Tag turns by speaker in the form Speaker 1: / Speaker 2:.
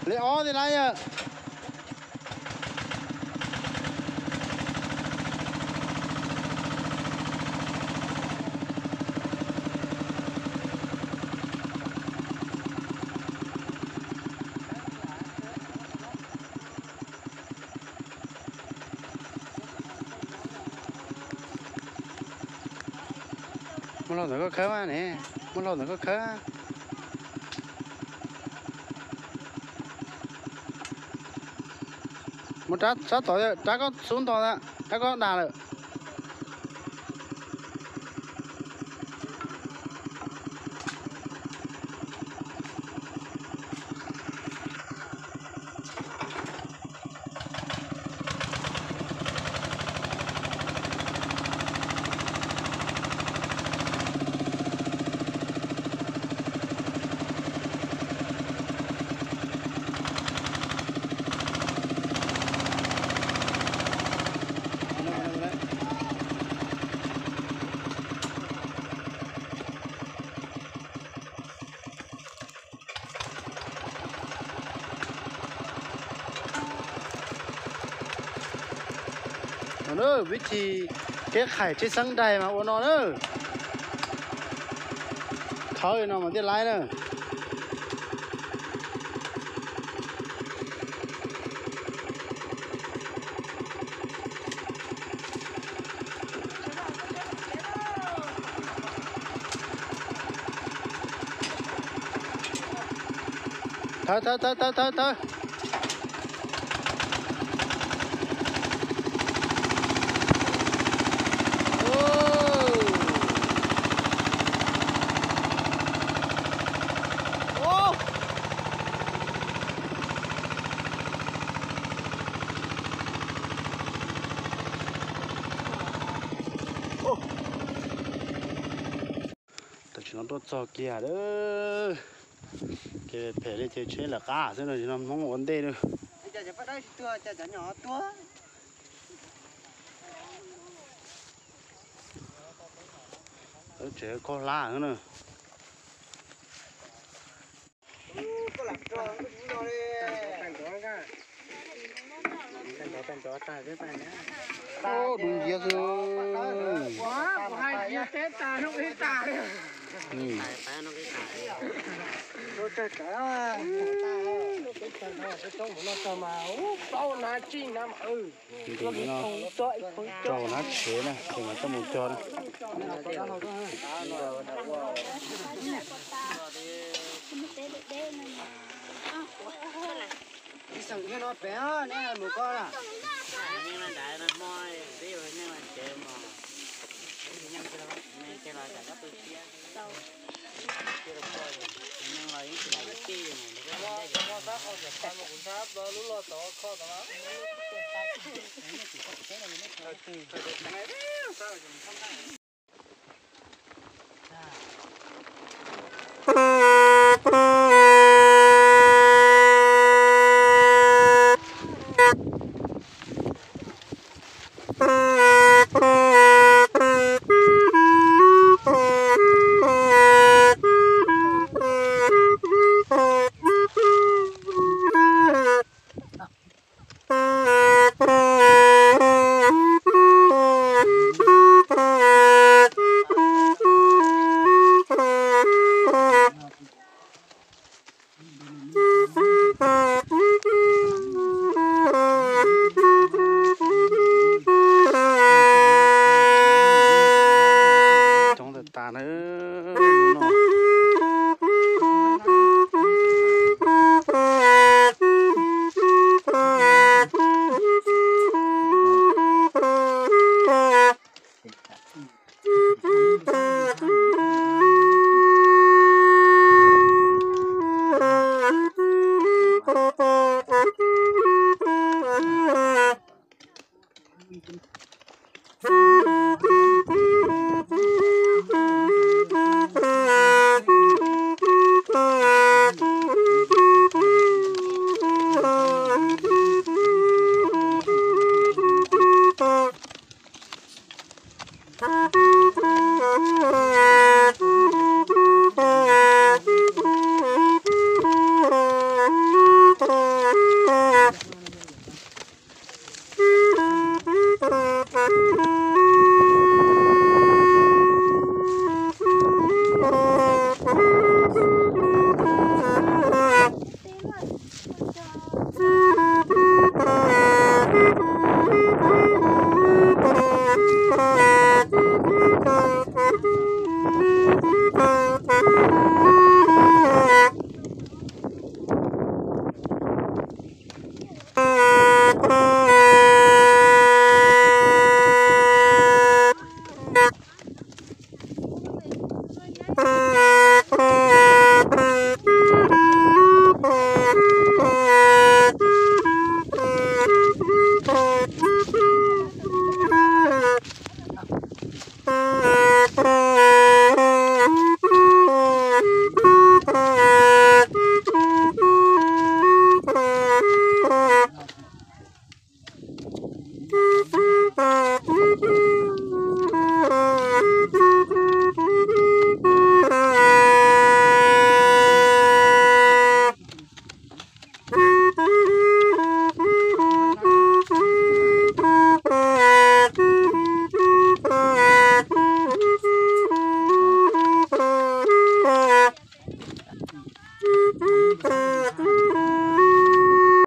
Speaker 1: Lấy ó thì lại à. Một lon nữa có khớ mà nè, một lon nữa có khớ. Một trái sát tỏi rồi, trái có xuống to ra, trái có đà rồi. Nữa vị trí cái khải trên sân đầy mà nó nữa thôi nó mà đi lái nữa thôi nó tốt cho kia đó cái phải lên chơi chơi là cá thế này nó mong ổn định nữa
Speaker 2: chả phải đây tua chả nhỏ tua
Speaker 1: ở chế có lá nữa nè
Speaker 2: có làm cho nó đúng rồi Tên chó ta với bạn nhé.
Speaker 1: Ô, đúng giết rồi.
Speaker 2: Quá, hai giết chết ta, nó cái ta đấy.
Speaker 1: Ừ.
Speaker 2: Nó chết cả.
Speaker 1: Đừng nó trâu nát chế này thì mà cho một tròn
Speaker 2: đi sẵn cái nó bé nè một con à
Speaker 3: nhưng mà đại nó môi tí rồi nhưng mà chế mà nhưng cái là chả có tôi chia nhưng mà những cái này kia
Speaker 1: trong đợt tà nữa